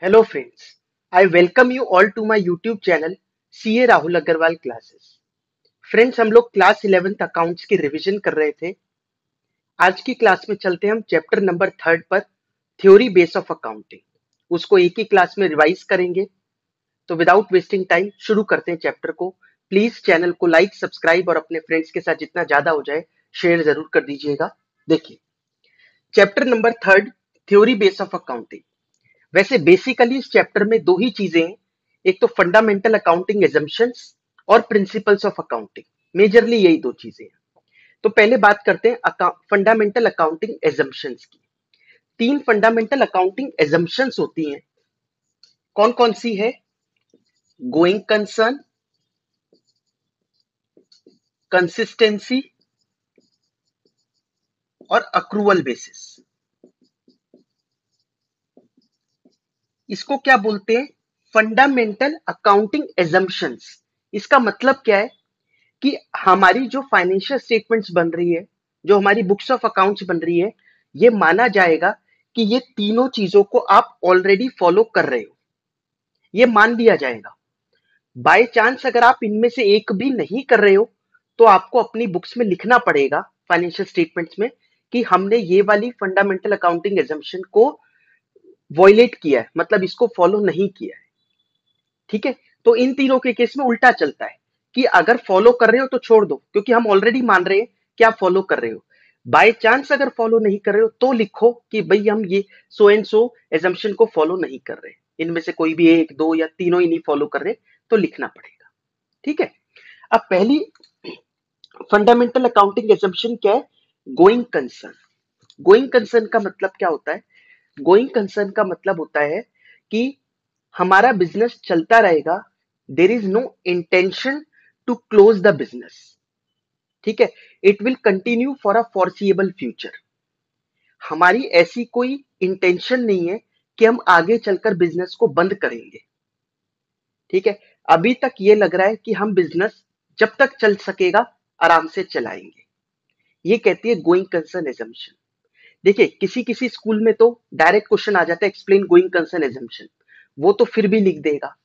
Hello friends, I welcome you all to my YouTube channel CA Rahul Agarwal classes. Friends, हम लोग class 11th accounts की revision कर रहे थे। आज की क्लास में चलते हैं हम चैप्टर नंबर 3 पर, थ्योरी बेस ऑफ अकाउंटिंग। उसको एक ही क्लास में रिवाइज करेंगे। तो विदाउट वेस्टिंग टाइम शुरू करते हैं चैप्टर को। प्लीज चैनल को लाइक, सब्सक्राइब और अपने फ्रेंड्स के साथ जितना ज्यादा हो जाए शेयर जरूर कर दीजिएगा। देखिए, chapter number 3, theory base of accounting. वैसे बेसिकली इस चैप्टर में दो ही चीजें हैं, एक तो फंडामेंटल अकाउंटिंग एजम्पशंस और प्रिंसिपल्स ऑफ अकाउंटिंग। मेजरली यही दो चीजें हैं। तो पहले बात करते हैं फंडामेंटल अकाउंटिंग एजम्पशंस की। तीन फंडामेंटल अकाउंटिंग एजम्पशंस होती हैं। कौन कौन सी है? गोइंग कंसर्न, कंसिस्टेंसी और अक्रूवल बेसिस। इसको क्या बोलते हैं? Fundamental accounting assumptions. इसका मतलब क्या है कि हमारी जो फाइनेंशियल स्टेटमेंट्स बन रही है, जो हमारी बुक्स ऑफ अकाउंट्स बन रही है, ये माना जाएगा कि ये तीनों चीजों को आप ऑलरेडी फॉलो कर रहे हो। ये मान लिया जाएगा। बाय चांस अगर आप इनमें से एक भी नहीं कर रहे हो तो आपको अपनी बुक्स में लिखना पड़ेगा, फाइनेंशियल स्टेटमेंट्स में, कि हमने ये वाली फंडामेंटल अकाउंटिंग एजम्पशन को वॉयलेट किया है, मतलब इसको फॉलो नहीं किया है। ठीक है? तो इन तीनों के केस में उल्टा चलता है कि अगर फॉलो कर रहे हो तो छोड़ दो, क्योंकि हम ऑलरेडी मान रहे हैं कि आप फॉलो कर रहे हो। बाय चांस अगर फॉलो नहीं कर रहे हो तो लिखो कि भाई हम ये सो एंड सो एजम्पशन को फॉलो नहीं कर रहे, इनमें से कोई भी एक, दो या तीनों ही नहीं फॉलो कर रहे, तो लिखना पड़ेगा। ठीक है? अब पहली फंडामेंटल अकाउंटिंग एजम्पशन क्या है? Going concern. गोइंग कंसर्न का मतलब क्या होता है? गोइंग कंसर्न का मतलब होता है कि हमारा बिजनेस चलता रहेगा, there is no intention to close the business. ठीक है? It will continue for a foreseeable future. हमारी ऐसी कोई इंटेंशन नहीं है कि हम आगे चलकर बिजनेस को बंद करेंगे। ठीक है? अभी तक ये लग रहा है कि हम बिजनेस जब तक चल सकेगा आराम से चलाएंगे। ये कहती है गोइंग कंसर्न एजम्पशन। देखिए, किसी किसी स्कूल में तो डायरेक्ट क्वेश्चन आ जाता है, एक्सप्लेन गोइंग कंसर्न एजम्पशन। वो तो फिर भी लिख देगा,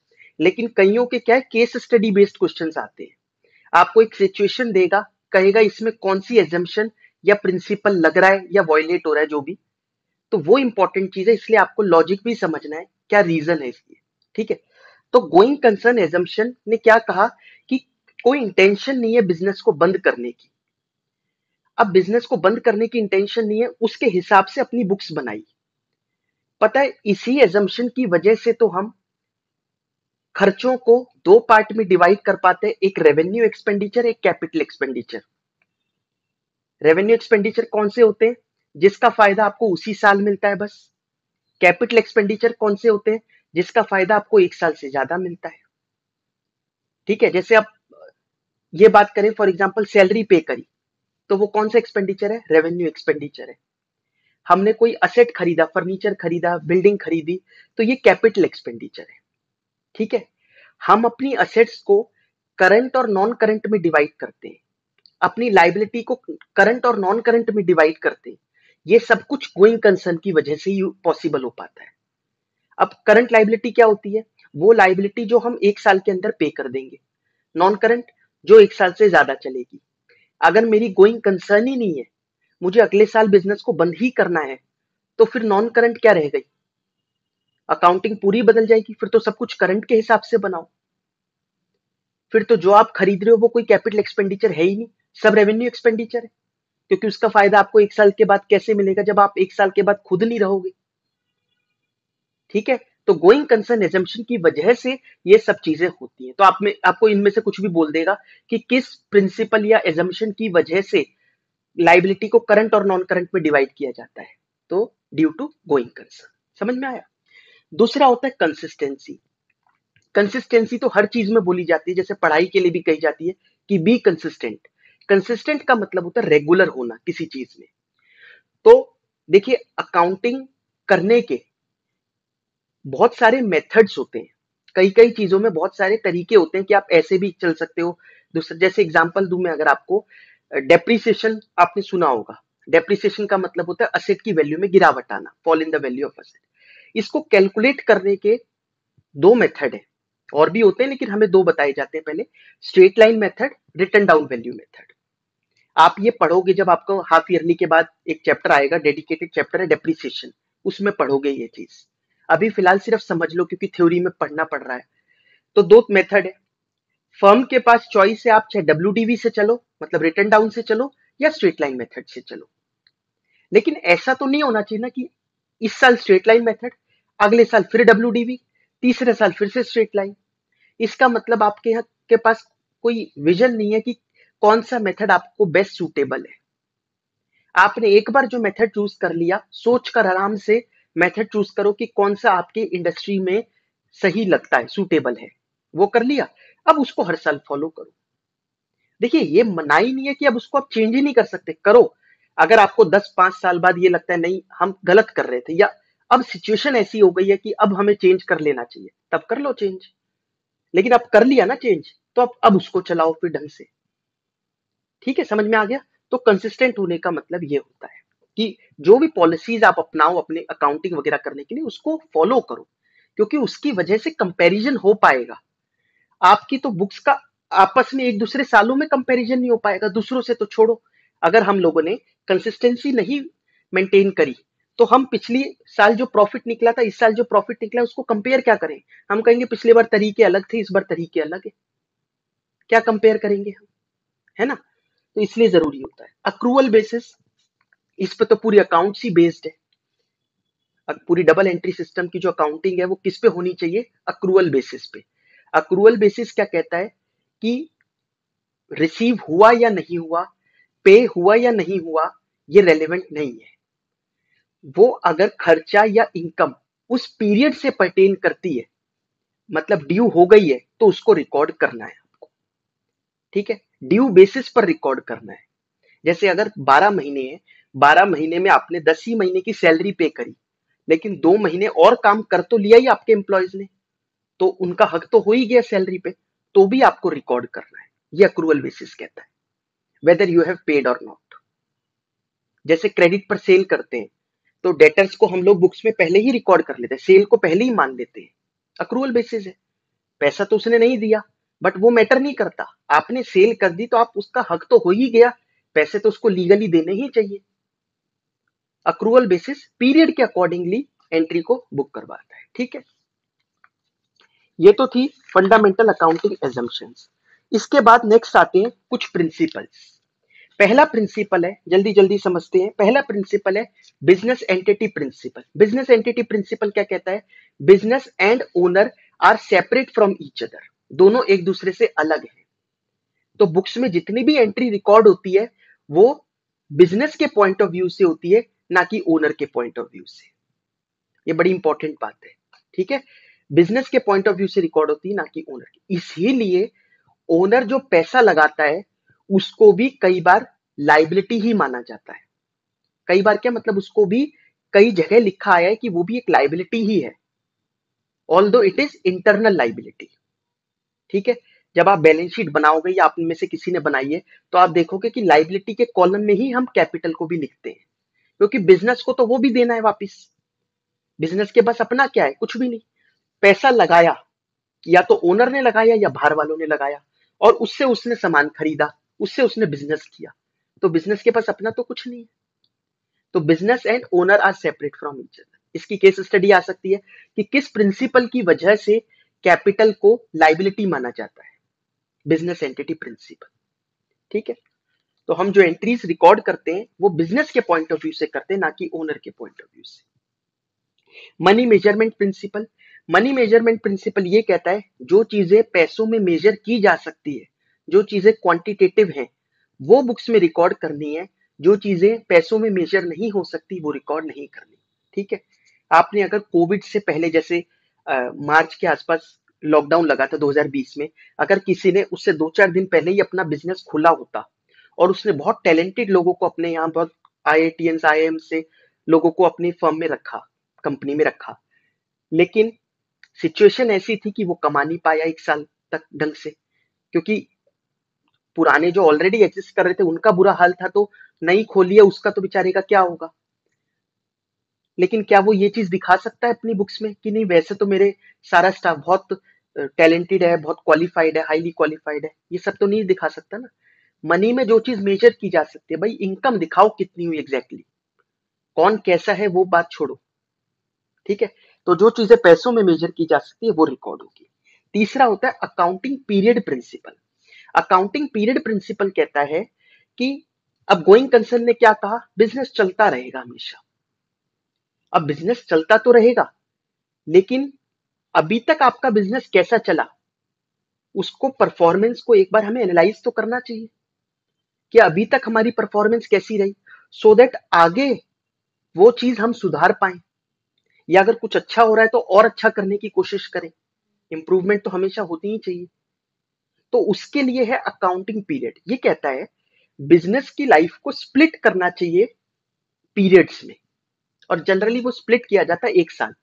लेकिन कईयों के क्या है, केस स्टडी बेस्ड क्वेश्चंस आते हैं। आपको एक सिचुएशन देगा, कहेगा इसमें कौन सी एजम्पशन या प्रिंसिपल लग रहा है या वॉयलेट हो रहा है, जो भी। तो वो इंपॉर्टेंट चीज है, इसलिए आपको लॉजिक भी समझना है, क्या रीजन है इसलिए। ठीक है? तो गोइंग कंसर्न एजम्पशन ने क्या कहा कि कोई इंटेंशन नहीं है बिजनेस को बंद करने की। अब बिजनेस को बंद करने की इंटेंशन नहीं है, उसके हिसाब से अपनी बुक्स बनाई। पता है, इसी एजम्पशन की वजह से तो हम खर्चों को दो पार्ट में डिवाइड कर पाते हैं, एक रेवेन्यू एक्सपेंडिचर, एक कैपिटल एक्सपेंडिचर। रेवेन्यू एक्सपेंडिचर कौन से होते हैं? जिसका फायदा आपको उसी साल मिलता है बस। कैपिटल एक्सपेंडिचर कौन से होते हैं? जिसका फायदा आपको एक साल से ज्यादा मिलता है। ठीक है? जैसे आप ये बात करें, फॉर एग्जाम्पल सैलरी पे करी, तो वो कौन सा एक्सपेंडिचर है? रेवेन्यू एक्सपेंडिचर है। हमने कोई असेट खरीदा, फर्नीचर खरीदा, बिल्डिंग खरीदी, तो ये कैपिटल एक्सपेंडिचर है। ठीक है? हम अपनी असेट्स को करंट और नॉन करंट में डिवाइड करते हैं, अपनी लाइबिलिटी को करंट और नॉन करंट में डिवाइड करते हैं। ये सब कुछ गोइंग कंसर्न की वजह से ही पॉसिबल हो पाता है। अब करंट लाइबिलिटी क्या होती है? वो लाइबिलिटी जो हम एक साल के अंदर पे कर देंगे। नॉन करंट, जो एक साल से ज्यादा चलेगी। अगर मेरी गोइंग कंसर्न ही नहीं है, मुझे अगले साल बिजनेस को बंद ही करना है, तो फिर नॉन करंट क्या रह गई? अकाउंटिंग पूरी बदल जाएगी। फिर तो सब कुछ करंट के हिसाब से बनाओ। फिर तो जो आप खरीद रहे हो वो कोई कैपिटल एक्सपेंडिचर है ही नहीं, सब रेवेन्यू एक्सपेंडिचर है। क्योंकि उसका फायदा आपको एक साल के बाद कैसे मिलेगा, जब आप एक साल के बाद खुद नहीं रहोगे। ठीक है? तो गोइंग कंसर्न एजम्पशन की वजह से ये सब चीजें होती हैं। तो आपको इनमें से कुछ भी बोल देगा कि किस प्रिंसिपल या एजम्पशन की वजह से लाइबिलिटी को करंट और नॉन करंट में डिवाइड किया जाता है। तो ड्यू टू गोइंग कंसर्न। समझ में आया? दूसरा होता है कंसिस्टेंसी। कंसिस्टेंसी तो हर चीज में बोली जाती है, जैसे पढ़ाई के लिए भी कही जाती है कि बी कंसिस्टेंट। कंसिस्टेंट का मतलब होता है रेगुलर होना किसी चीज में। तो देखिए, अकाउंटिंग करने के बहुत सारे मेथड्स होते हैं। कई कई चीजों में बहुत सारे तरीके होते हैं कि आप ऐसे भी चल सकते हो। दूसरा, जैसे एग्जांपल दूं मैं अगर आपको, डेप्रिसिएशन आपने सुना होगा। डेप्रिसिएशन का मतलब होता है असेट की वैल्यू में गिरावट आना, fall in the value of asset. इसको कैलकुलेट करने के दो मेथड है, और भी होते हैं लेकिन हमें दो बताए जाते हैं। पहले straight line method, return down value method. आप ये पढ़ोगे जब आपको हाफ ईयरली के बाद एक चैप्टर आएगा, डेडिकेटेड चैप्टर है डेप्रिसिएशन, उसमें पढ़ोगे ये चीज। अभी फिलहाल सिर्फ समझ लो क्योंकि थ्योरी में पढ़ना पड़ रहा है। तो दो मेथड है, फर्म के पास चॉइस है, आप चाहे डब्ल्यूडीवी से चलो मतलब रिटर्न डाउन से चलो, या स्ट्रेट लाइन मेथड से चलो। लेकिन ऐसा तो नहीं होना चाहिए ना कि इस साल स्ट्रेट लाइन मेथड, अगले साल फिर डब्ल्यूडीवी, तीसरे साल फिर से स्ट्रेट लाइन। इसका मतलब आपके यहाँ के पास कोई विजन नहीं है कि कौन सा मेथड आपको बेस्ट सूटेबल है। आपने एक बार जो मेथड चूज कर लिया, सोच कर आराम से मेथड चूज करो कि कौन सा आपके इंडस्ट्री में सही लगता है, सूटेबल है, वो कर लिया, अब उसको हर साल फॉलो करो। देखिए ये मनाही नहीं है कि अब उसको आप चेंज ही नहीं कर सकते, करो। अगर आपको 10-5 साल बाद ये लगता है नहीं हम गलत कर रहे थे, या अब सिचुएशन ऐसी हो गई है कि अब हमें चेंज कर लेना चाहिए, तब कर लो चेंज। लेकिन अब कर लिया ना चेंज, तो अब उसको चलाओ फिर ढंग से। ठीक है, समझ में आ गया? तो कंसिस्टेंट होने का मतलब ये होता है कि जो भी पॉलिसीज आप अपनाओ अपने अकाउंटिंग वगैरह करने के लिए, उसको फॉलो करो, क्योंकि उसकी वजह से कंपैरिजन हो पाएगा। आपकी तो बुक्स का आपस में एक दूसरे सालों में कंपैरिजन नहीं हो पाएगा, दूसरों से तो छोड़ो। अगर हम लोगों ने कंसिस्टेंसी नहीं मेंटेन करी, तो हम पिछली साल जो प्रॉफिट निकला था, इस साल जो प्रॉफिट निकला, उसको कंपेयर क्या करें? हम कहेंगे पिछले बार तरीके अलग थे, इस बार तरीके अलग है, क्या कंपेयर करेंगे हम, है ना? तो इसलिए जरूरी होता है अक्रूवल बेसिस। इस पे तो पूरी अकाउंट्स ही बेस्ड है। अब पूरी डबल एंट्री सिस्टम की जो अकाउंटिंग है वो किस पे होनी चाहिए? अक्रूवल बेसिस पे। अक्रूवल बेसिस क्या कहता है कि रिसीव हुआ या नहीं हुआ, पे हुआ या नहीं हुआ, ये रेलेवेंट नहीं है। वो अगर खर्चा या इनकम उस पीरियड से पर्टेन करती है, मतलब ड्यू हो गई है, तो उसको रिकॉर्ड करना है आपको। ठीक है, ड्यू बेसिस पर रिकॉर्ड करना है। जैसे अगर 12 महीने हैं, 12 महीने में आपने 10 ही महीने की सैलरी पे करी, लेकिन 2 महीने और काम कर तो लिया ही आपके एम्प्लॉयज ने, तो उनका हक तो हो ही गया सैलरी पे, तो भी आपको रिकॉर्ड करना है। ये अक्रूवल बेसिस कहता है, वेदर यू हैव पेड और नॉट। जैसे क्रेडिट पर सेल करते हैं, तो डेटर्स को हम लोग बुक्स में पहले ही रिकॉर्ड कर लेते हैं, सेल को पहले ही मान लेते हैं, अक्रूवल बेसिस है। पैसा तो उसने नहीं दिया, बट वो मैटर नहीं करता, आपने सेल कर दी तो आप उसका हक तो हो ही गया, पैसे तो उसको लीगली देने ही चाहिए। अक्रूवल बेसिस पीरियड के अकॉर्डिंगली एंट्री को बुक करवाता है। ठीक है, ये तो थी फंडामेंटल अकाउंटिंग एजम्पशंस। इसके बाद नेक्स्ट आते हैं कुछ प्रिंसिपल्स। पहला प्रिंसिपल है, जल्दी जल्दी समझते हैं। पहला प्रिंसिपल है business entity principle. Business entity principle क्या कहता है? Business and owner are separate from each other, दोनों एक दूसरे से अलग है। तो बुक्स में जितनी भी एंट्री रिकॉर्ड होती है वो बिजनेस के पॉइंट ऑफ व्यू से होती है, ना कि ओनर के पॉइंट ऑफ व्यू से। ये बड़ी इंपॉर्टेंट बात है। ठीक है, बिजनेस के पॉइंट ऑफ व्यू से रिकॉर्ड होती है, ना कि ओनर की। इसीलिए ओनर जो पैसा लगाता है उसको भी कई बार लाइबिलिटी ही माना जाता है। कई बार क्या मतलब, उसको भी कई जगह लिखा आया है कि वो भी एक लाइबिलिटी ही है, although it is internal liability. ठीक है, जब आप बैलेंस शीट बनाओगे या आप में से किसी ने बनाई है, तो आप देखोगे कि लाइबिलिटी के कॉलम में ही हम कैपिटल को भी लिखते हैं, क्योंकि बिजनेस को तो वो भी देना है वापिस। बिजनेस के पास अपना क्या है? कुछ भी नहीं। पैसा लगाया, या तो ओनर ने लगाया या बाहर वालों ने लगाया, और उससे उसने सामान खरीदा, उससे उसने बिजनेस किया, तो बिजनेस के पास अपना तो कुछ नहीं है। तो business and owner are separate from each other. इसकी केस स्टडी आ सकती है कि किस प्रिंसिपल की वजह से कैपिटल को लाइबिलिटी माना जाता है, बिजनेस एंटिटी प्रिंसिपल। ठीक है, तो हम जो एंट्रीज रिकॉर्ड करते हैं वो बिजनेस के पॉइंट ऑफ व्यू से करते हैं, ना कि ओनर के पॉइंट ऑफ व्यू से। Money measurement principle. Money measurement principle ये कहता है जो चीजें पैसों में मेजर की जा सकती है, जो चीजें क्वांटिटेटिव हैं, वो बुक्स में रिकॉर्ड करनी है। जो चीजें पैसों में मेजर नहीं हो सकती वो रिकॉर्ड नहीं करनी। ठीक है, आपने अगर कोविड से पहले, जैसे मार्च के आसपास लॉकडाउन लगा था 2020 में, अगर किसी ने उससे 2-4 दिन पहले ही अपना बिजनेस खुला होता और उसने बहुत टैलेंटेड लोगों को अपने यहाँ, बहुत आईआईटीएन आईआईएम से लोगों को अपनी फर्म में रखा, कंपनी में रखा, लेकिन सिचुएशन ऐसी थी कि वो कमा नहीं पाया 1 साल तक ढंग से, क्योंकि पुराने जो ऑलरेडी एग्जिस्ट कर रहे थे उनका बुरा हाल था, तो नई खोली है उसका तो बेचारे का क्या होगा। लेकिन क्या वो ये चीज दिखा सकता है अपनी बुक्स में कि नहीं वैसे तो मेरे सारा स्टाफ बहुत टैलेंटेड है, बहुत क्वालिफाइड है, हाईली क्वालिफाइड है, ये सब तो नहीं दिखा सकता ना। मनी में जो चीज मेजर की जा सकती है, भाई इनकम दिखाओ कितनी हुई एग्जैक्टली, कौन कैसा है वो बात छोड़ो, ठीक है। तो जो चीजें पैसों में मेजर की जा सकती है वो रिकॉर्ड होगी। तीसरा होता है accounting period principle. Accounting period principle कहता है कि अब गोइंग कंसर्न ने क्या कहा, बिजनेस चलता रहेगा हमेशा। अब बिजनेस चलता तो रहेगा, लेकिन अभी तक आपका बिजनेस कैसा चला, उसको परफॉर्मेंस को एक बार हमें एनालाइज तो करना चाहिए कि अभी तक हमारी परफॉर्मेंस कैसी रही, सो दैट आगे वो चीज हम सुधार पाए, या अगर कुछ अच्छा हो रहा है तो और अच्छा करने की कोशिश करें। इंप्रूवमेंट तो हमेशा होती ही चाहिए। तो उसके लिए है अकाउंटिंग पीरियड। ये कहता है बिजनेस की लाइफ को स्प्लिट करना चाहिए पीरियड्स में, और जनरली वो स्प्लिट किया जाता है 1 साल।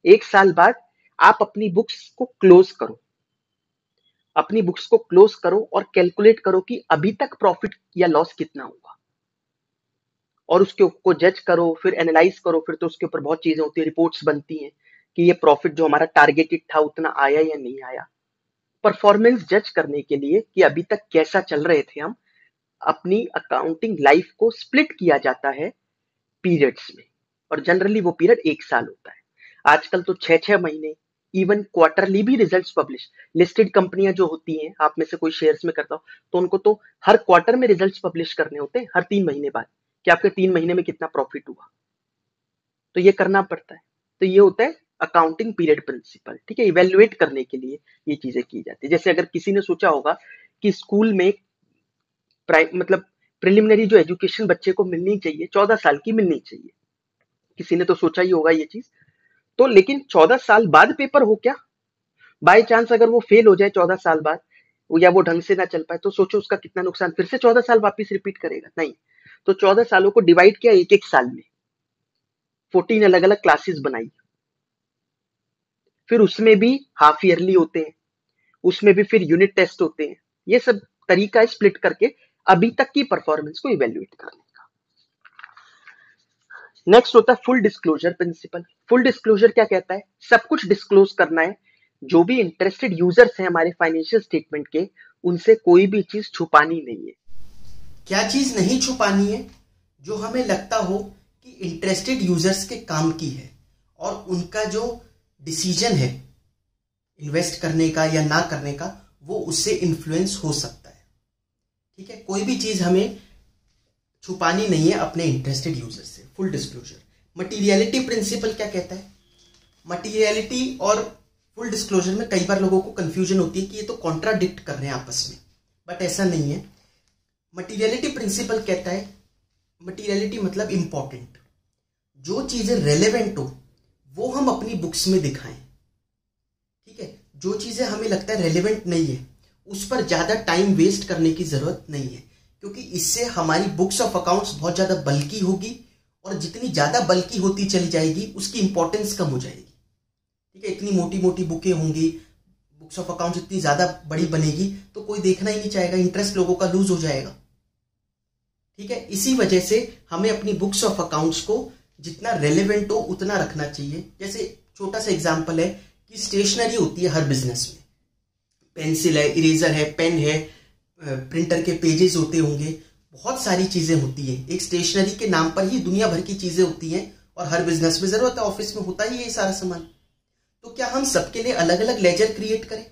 1 साल बाद आप अपनी बुक्स को क्लोज करो, अपनी बुक्स को क्लोज करो और कैलकुलेट करो कि अभी तक प्रॉफिट या लॉस कितना हुआ, और उसके को जज करो, फिर एनालाइज करो। फिर तो उसके ऊपर बहुत चीजें होती है, रिपोर्ट्स बनती हैं कि ये प्रॉफिट जो हमारा टारगेटेड था उतना आया या नहीं आया। परफॉर्मेंस जज करने के लिए कि अभी तक कैसा चल रहे थे हम, अपनी अकाउंटिंग लाइफ को स्प्लिट किया जाता है पीरियड्स में, और जनरली वो पीरियड 1 साल होता है। आजकल तो 6-6 महीने, इवन क्वार्टरली भी रिजल्ट्स पब्लिश। लिस्टेड कंपनियां जो होती हैं, आप में से कोई शेयर्स में करता हो तो उनको तो हर क्वार्टर में रिजल्ट्स पब्लिश करने होते हैं, हर 3 महीने बाद, कि आपके 3 महीने में कितना प्रॉफिट हुआ, तो ये करना पड़ता है। तो ये होता है अकाउंटिंग पीरियड प्रिंसिपल, ठीक है। इवेल्युएट करने के लिए ये चीजें की जाती है। जैसे अगर किसी ने सोचा होगा कि स्कूल में मतलब प्रिलिमिनरी जो एजुकेशन बच्चे को मिलनी चाहिए 14 साल की मिलनी चाहिए, किसी ने तो सोचा ही होगा ये चीज। तो लेकिन 14 साल बाद पेपर हो क्या, बाय चांस अगर वो फेल हो जाए 14 साल बाद, या वो ढंग से ना चल पाए, तो सोचो उसका कितना नुकसान, फिर से 14 साल वापिस रिपीट करेगा, नहीं। तो 14 सालों को डिवाइड किया 1-1 साल में, 14 अलग अलग क्लासेस बनाई, फिर उसमें भी हाफ ईयरली होते हैं, उसमें भी फिर यूनिट टेस्ट होते हैं। ये सब तरीका है स्प्लिट करके अभी तक की परफॉर्मेंस को इवेल्युएट करने का। नेक्स्ट होता है full disclosure principle. Full disclosure क्या कहता है, सब कुछ डिस्क्लोज करना है। जो भी इंटरेस्टेड यूजर्स हैं हमारे फाइनेंशियल स्टेटमेंट के, उनसे कोई भी चीज छुपानी नहीं है। क्या चीज नहीं छुपानी है, जो हमें लगता हो कि इंटरेस्टेड यूजर्स के काम की है, और उनका जो डिसीजन है इन्वेस्ट करने का या ना करने का, वो उससे इन्फ्लुएंस हो सकता है, ठीक है। कोई भी चीज हमें छुपानी नहीं है अपने इंटरेस्टेड यूजर से। Full disclosure. मटीरियलिटी प्रिंसिपल क्या कहता है, मटीरियलिटी और फुल डिस्क्लोजर में कई बार लोगों को कंफ्यूजन होती है कि ये तो कॉन्ट्राडिक्ट कर रहे हैं आपस में, बट ऐसा नहीं है। मटीरियलिटी प्रिंसिपल कहता है, मटीरियलिटी मतलब इंपॉर्टेंट, जो चीजें रेलेवेंट हो वो हम अपनी बुक्स में दिखाएं, ठीक है। जो चीजें हमें लगता है रेलेवेंट नहीं है, उस पर ज्यादा टाइम वेस्ट करने की जरूरत नहीं है, क्योंकि इससे हमारी बुक्स ऑफ अकाउंट्स बहुत ज्यादा बल्की होगी, और जितनी ज्यादा बल्की होती चली जाएगी उसकी इंपॉर्टेंस कम हो जाएगी, ठीक है। इतनी मोटी मोटी बुकें होंगी, बुक्स ऑफ अकाउंट्स इतनी ज्यादा बड़ी बनेगी तो कोई देखना ही नहीं चाहेगा, इंटरेस्ट लोगों का लूज हो जाएगा, ठीक है। इसी वजह से हमें अपनी बुक्स ऑफ अकाउंट्स को जितना रेलेवेंट हो उतना रखना चाहिए। जैसे छोटा सा एग्जांपल है कि स्टेशनरी होती है हर बिजनेस में, पेंसिल है, इरेजर है, पेन है, प्रिंटर के पेजेस होते होंगे, बहुत सारी चीजें होती हैं। एक स्टेशनरी के नाम पर ही दुनिया भर की चीजें होती हैं, और हर बिजनेस में जरूरत है, ऑफिस में होता ही है ये सारा सामान। तो क्या हम सबके लिए अलग अलग लेजर क्रिएट करें,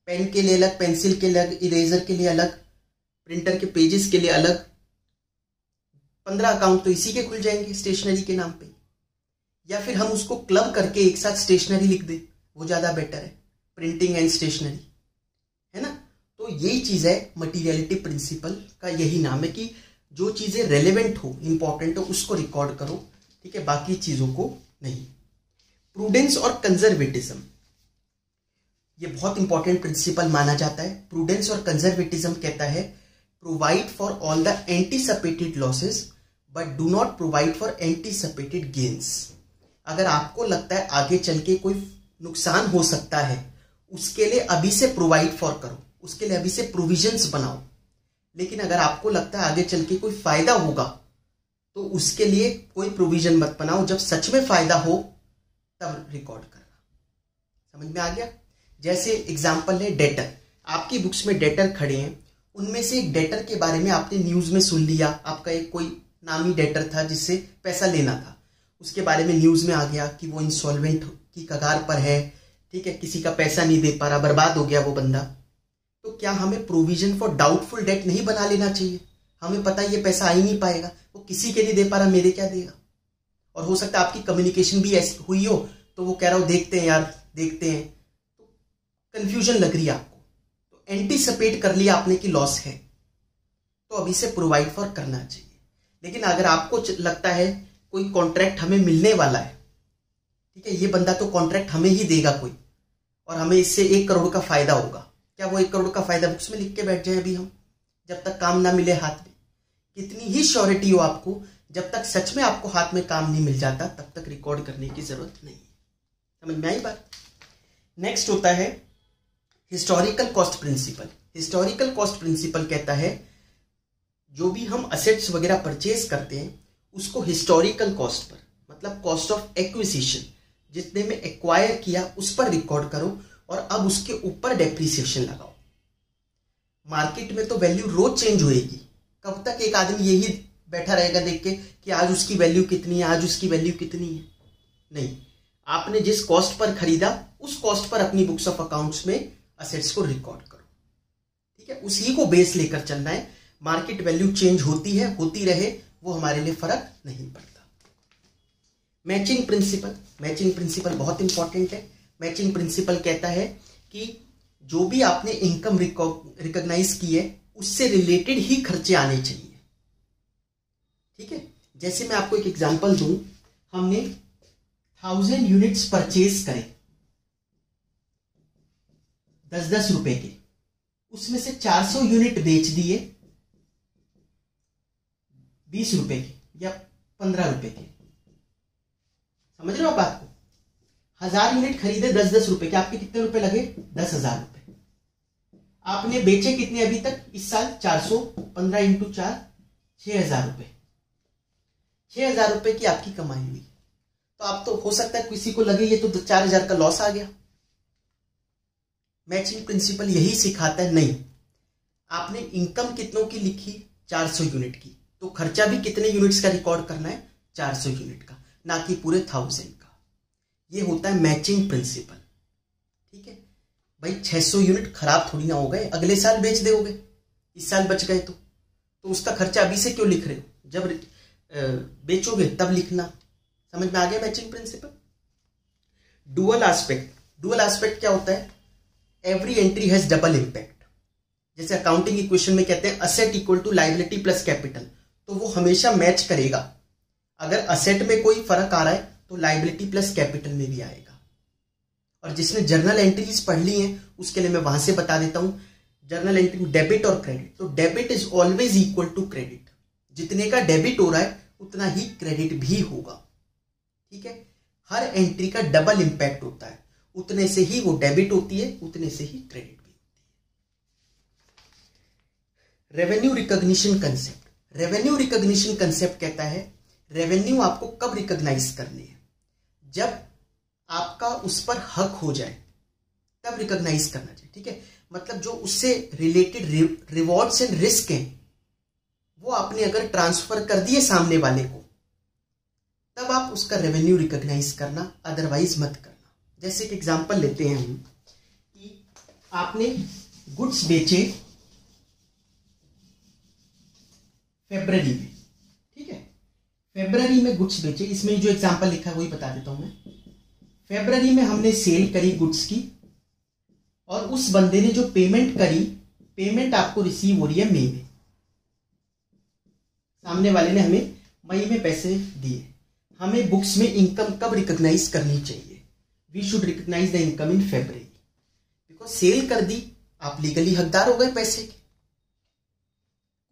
पेन के लिए अलग, पेंसिल के अलग, इरेजर के लिए अलग, प्रिंटर के पेजेस के लिए अलग? 15 अकाउंट तो इसी के खुल जाएंगे स्टेशनरी के नाम पे। या फिर हम उसको क्लब करके एक साथ स्टेशनरी लिख दें, वो ज्यादा बेटर है, प्रिंटिंग एंड स्टेशनरी, है ना। तो यही चीज है मटीरियलिटी प्रिंसिपल का, यही नाम है कि जो चीजें रेलेवेंट हो, इंपॉर्टेंट हो, उसको रिकॉर्ड करो, ठीक है, बाकी चीजों को नहीं। प्रूडेंस और कंजर्वेटिज्म, ये बहुत इंपॉर्टेंट प्रिंसिपल माना जाता है। प्रूडेंस और कंजर्वेटिज्म कहता है, provide for all the anticipated losses but do not provide for anticipated gains. अगर आपको लगता है आगे चल के कोई नुकसान हो सकता है, उसके लिए अभी से प्रोवाइड फॉर करो, उसके लिए अभी से प्रोविजंस बनाओ। लेकिन अगर आपको लगता है आगे चल के कोई फायदा होगा, तो उसके लिए कोई प्रोविजन मत बनाओ, जब सच में फायदा हो तब रिकॉर्ड करना। समझ में आ गया? जैसे एग्जांपल है डेटर, आपकी बुक्स में डेटर खड़े हैं, उनमें से एक डेटर के बारे में आपने न्यूज में सुन लिया, आपका एक कोई नामी डेटर था जिससे पैसा लेना था, उसके बारे में न्यूज में आ गया कि वो इंसॉल्वेंट की कगार पर है, ठीक है, किसी का पैसा नहीं दे पा रहा, बर्बाद हो गया वो बंदा। तो क्या हमें प्रोविजन फॉर डाउटफुल डेट नहीं बना लेना चाहिए? हमें पता है ये पैसा आ ही नहीं पाएगा, वो किसी के नहीं दे पा रहा, मेरे क्या देगा? और हो सकता है आपकी कम्युनिकेशन भी ऐसी हुई हो, तो वो कह रहा हो देखते हैं यार, देखते हैं, तो कंफ्यूजन लग रही है आपको, तो एंटीसिपेट कर लिया आपने कि लॉस है, तो अभी से प्रोवाइड फॉर करना चाहिए। लेकिन अगर आपको लगता है कोई कॉन्ट्रैक्ट हमें मिलने वाला है, ठीक है, ये बंदा तो कॉन्ट्रैक्ट हमें ही देगा कोई, और हमें इससे 1 करोड़ का फायदा होगा, क्या वो 1 करोड़ का फायदा बुक्स में लिख के बैठ जाए अभी हम, जब तक काम ना मिले हाथ में? कितनी ही श्योरिटी हो आपको, जब तक सच में आपको हाथ में काम नहीं मिल जाता तब तक रिकॉर्ड करने की जरूरत नहीं है। समझ में आई बात? नेक्स्ट होता है historical cost principle. Historical cost principle कहता है जो भी हम असेट्स वगैरह परचेज करते हैं उसको हिस्टोरिकल कॉस्ट पर, मतलब कॉस्ट ऑफ एक्विजिशन, जितने में एक्वायर किया उस पर रिकॉर्ड करो और अब उसके ऊपर डेप्रिसिएशन लगाओ। मार्केट में तो वैल्यू रोज चेंज होएगी, कब तक एक आदमी यही बैठा रहेगा देख के कि आज उसकी वैल्यू कितनी है, आज उसकी वैल्यू कितनी है? नहीं, आपने जिस कॉस्ट पर खरीदा उस कॉस्ट पर अपनी बुक्स ऑफ अकाउंट्स में असेट्स को रिकॉर्ड करो, ठीक है, उसी को बेस लेकर चलना है। मार्केट वैल्यू चेंज होती है, होती रहे, वो हमारे लिए फर्क नहीं पड़ता। मैचिंग प्रिंसिपल, मैचिंग प्रिंसिपल बहुत इंपॉर्टेंट है। मैचिंग प्रिंसिपल कहता है कि जो भी आपने इनकम रिकॉग्नाइज की है उससे रिलेटेड ही खर्चे आने चाहिए, ठीक है। जैसे मैं आपको एक एग्जांपल दूं, हमने 1000 यूनिट्स परचेज करे 10-10 रुपए के, उसमें से 400 यूनिट बेच दिए 20 रुपए के या 15 रुपए के। समझ रहे हो बात को? 1000 यूनिट खरीदे 10-10 रुपए के, आपके कितने रुपए लगे? 10,000 रुपए। आपने बेचे कितने अभी तक इस साल? 400, 15 इंटू 4, 6,000 रुपए। 6,000 रुपए की आपकी कमाई हुई। तो आप तो हो सकता है किसी को लगे ये तो 4,000 का लॉस आ गया। मैचिंग प्रिंसिपल यही सिखाता है, नहीं, आपने इनकम कितनों की लिखी? 400 यूनिट की, तो खर्चा भी कितने यूनिट्स का रिकॉर्ड करना है? 400 यूनिट का, ना कि पूरे 1000 का। ये होता है मैचिंग प्रिंसिपल, ठीक है भाई। 600 यूनिट खराब थोड़ी ना हो गए, अगले साल बेच दोगे, इस साल बच गए तो उसका खर्चा अभी से क्यों लिख रहे हो? जब बेचोगे तब लिखना। समझ में आ गया matching principle? Dual aspect, dual aspect क्या होता है? Every entry has double impact. जैसे अकाउंटिंग इक्वेशन में कहते हैं asset equal to liability plus capital, तो वो हमेशा मैच करेगा। अगर असेट में कोई फर्क आ रहा है तो लायबिलिटी प्लस कैपिटल में भी आएगा। और जिसने जर्नल एंट्रीज पढ़ ली हैं उसके लिए मैं वहां से बता देता हूं, जर्नल एंट्री डेबिट और क्रेडिट, तो debit is always equal to credit. जितने का डेबिट हो रहा है उतना ही क्रेडिट भी होगा, ठीक है। हर एंट्री का डबल इंपैक्ट होता है, उतने से ही वो डेबिट होती है, उतने से ही क्रेडिट भी होती है। Revenue recognition concept, revenue recognition concept कहता है रेवेन्यू आपको कब रिकॉग्नाइज करने हैं? जब आपका उस पर हक हो जाए तब रिकॉग्नाइज करना चाहिए, ठीक है। मतलब जो उससे रिलेटेड रिवॉर्ड्स एंड रिस्क हैं वो आपने अगर ट्रांसफर कर दिए सामने वाले को तब आप उसका रेवेन्यू रिकॉग्नाइज करना, अदरवाइज मत करना। जैसे कि एग्जांपल लेते हैं हम कि आपने गुड्स बेचे फरवरी में, ठीक है, फरवरी में गुड्स बेचे। इसमें जो एग्जांपल लिखा है वही बता देता हूं मैं। फरवरी में हमने सेल करी गुड्स की और उस बंदे ने जो पेमेंट करी, पेमेंट आपको रिसीव हो रही है मई में, सामने वाले ने हमें मई में पैसे दिए। हमें बुक्स में इनकम कब रिकॉग्नाइज करनी चाहिए? We should recognise the income in February, because sale कर दी, आप लीगली हकदार हो गए पैसे के।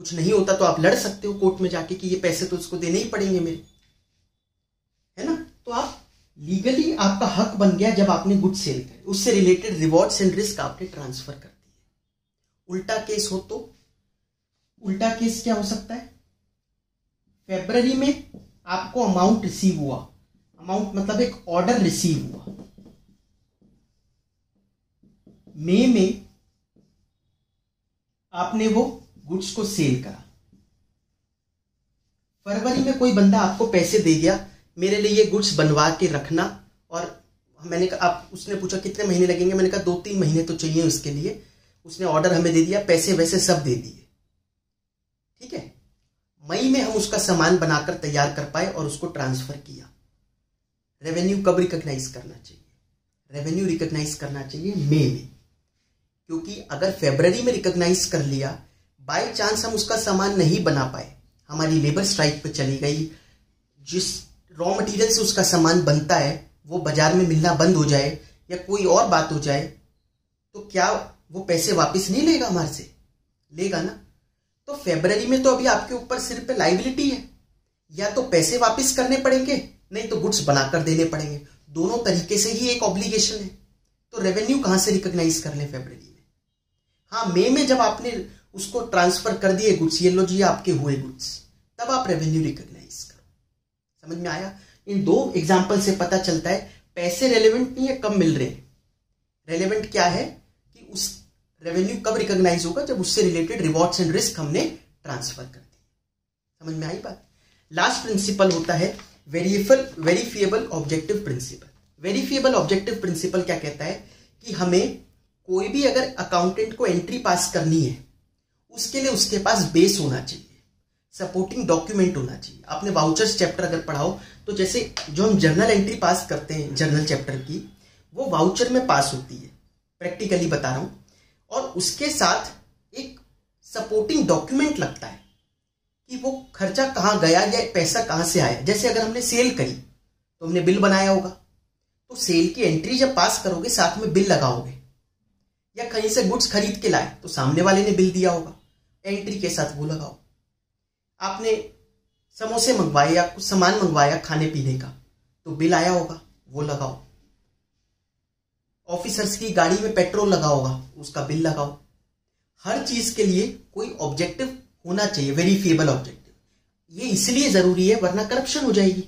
कुछ नहीं होता तो आप लड़ सकते हो कोर्ट में जाके कि ये पैसे तो उसको देने ही पड़ेंगे मेरे, है ना। तो आप लीगली आपका हक बन गया जब आपने गुड सेल करे, उससे रिलेटेड रिवॉर्ड्स एंड रिस्क आपने ट्रांसफर कर दिए। उल्टा केस हो तो, उल्टा केस क्या हो सकता है? फरवरी में आपको अमाउंट रिसीव हुआ, अमाउंट मतलब एक ऑर्डर रिसीव हुआ। मई में आपने वो गुड्स को सेल करा। फरवरी में कोई बंदा आपको पैसे दे गया, मेरे लिए ये गुड्स बनवा के रखना, और मैंने कहा आप, उसने पूछा कितने महीने लगेंगे, मैंने कहा 2-3 महीने तो चाहिए उसके लिए। उसने ऑर्डर हमें दे दिया, पैसे वैसे सब दे दिए, ठीक है। मई में हम उसका सामान बनाकर तैयार कर पाए और उसको ट्रांसफर किया। रेवेन्यू कब रिकॉग्नाइज करना चाहिए? रेवेन्यू रिकॉग्नाइज करना चाहिए मई में, क्योंकि अगर फरवरी में रिकॉग्नाइज कर लिया, बाय चांस हम उसका सामान नहीं बना पाए, हमारी लेबर स्ट्राइक पे चली गई, जिस रॉ मटेरियल से उसका सामान बनता है वो बाजार में मिलना बंद हो जाए या कोई और बात हो जाए, तो क्या वो पैसे वापस नहीं लेगा हमारे से? लेगा ना। तो फरवरी में तो अभी आपके ऊपर सिर पे लाइबिलिटी है, या तो पैसे वापस करने पड़ेंगे, नहीं तो गुड्स बनाकर देने पड़ेंगे। दोनों तरीके से ही एक ऑब्लिगेशन है। तो रेवेन्यू कहां से रिकॉग्नाइज कर लें फरवरी में? हाँ, मई में जब आपने उसको ट्रांसफर कर दिए गुड्स, ये लो जी आपके हुए गुड्स, तब आप रेवेन्यू रिकॉग्नाइज करो। समझ में आया? इन 2 एग्जाम्पल से पता चलता है पैसे रेलेवेंट नहीं है, कब मिल रहे हैं। रेलेवेंट क्या है कि उस रेवेन्यू कब रिकॉग्नाइज होगा? जब उससे रिलेटेड रिवॉर्ड्स एंड रिस्क हमने ट्रांसफर कर दिए। समझ में आई बात? लास्ट प्रिंसिपल होता है verifiable objective principle. Verifiable objective principle क्या कहता है कि हमें कोई भी अगर अकाउंटेंट को एंट्री पास करनी है, उसके लिए उसके पास बेस होना चाहिए, सपोर्टिंग डॉक्यूमेंट होना चाहिए। आपने वाउचर्स चैप्टर अगर पढ़ाओ तो जैसे जो हम जर्नल एंट्री पास करते हैं जर्नल चैप्टर की, वो वाउचर में पास होती है, प्रैक्टिकली बता रहा हूं, और उसके साथ एक सपोर्टिंग डॉक्यूमेंट लगता है कि वो खर्चा कहां गया या पैसा कहां से आया। जैसे अगर हमने सेल करी तो हमने बिल बनाया होगा, तो सेल की एंट्री जब पास करोगे साथ में बिल लगाओगे, या कहीं से गुड्स खरीद के लाए तो सामने वाले ने बिल दिया होगा, एंट्री के साथ वो लगाओ। आपने समोसे मंगवाए या कुछ सामान मंगवाया खाने पीने का, तो बिल आया होगा, वो लगाओ। ऑफिसर्स की गाड़ी में पेट्रोल लगा होगा, उसका बिल लगाओ। हर चीज के लिए कोई ऑब्जेक्टिव होना चाहिए, वेरीफिएबल ऑब्जेक्टिव। ये इसलिए जरूरी है वरना करप्शन हो जाएगी।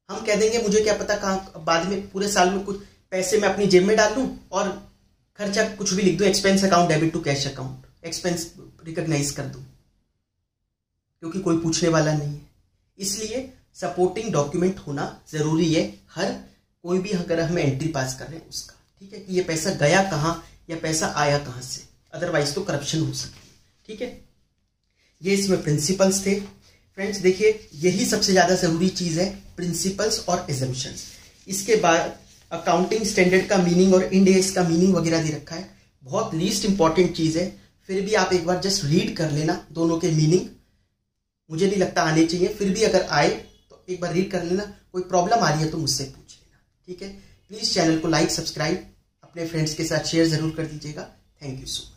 हम कह देंगे मुझे क्या पता कहां बाद में पूरे साल में कुछ पैसे मैं अपनी जेब में डाल लूं और खर्चा कुछ भी लिख दूं, expense account debit to cash account, expense recognise कर दूं, क्योंकि कोई पूछने वाला नहीं है। इसलिए सपोर्टिंग डॉक्यूमेंट होना जरूरी है हर कोई भी अगर हम एंट्री पास कर रहे हैं उसका, ठीक है, कि ये पैसा गया कहां या पैसा आया कहां से, अदरवाइज तो करप्शन हो सकती है। ठीक है, ये इसमें प्रिंसिपल्स थे। फ्रेंड्स देखिए, यही सबसे ज्यादा जरूरी चीज है, प्रिंसिपल्स और एजम्पशंस। इसके बाद अकाउंटिंग स्टैंडर्ड का मीनिंग और इंड एस का मीनिंग वगैरह दे रखा है, बहुत लीस्ट इंपॉर्टेंट चीज है। फिर भी आप एक बार जस्ट रीड कर लेना दोनों के मीनिंग, मुझे नहीं लगता आने चाहिए, फिर भी अगर आए तो एक बार रीड कर लेना। कोई प्रॉब्लम आ रही है तो मुझसे पूछ लेना, ठीक है। प्लीज चैनल को लाइक, सब्सक्राइब, अपने फ्रेंड्स के साथ शेयर जरूर कर दीजिएगा। Thank you so much.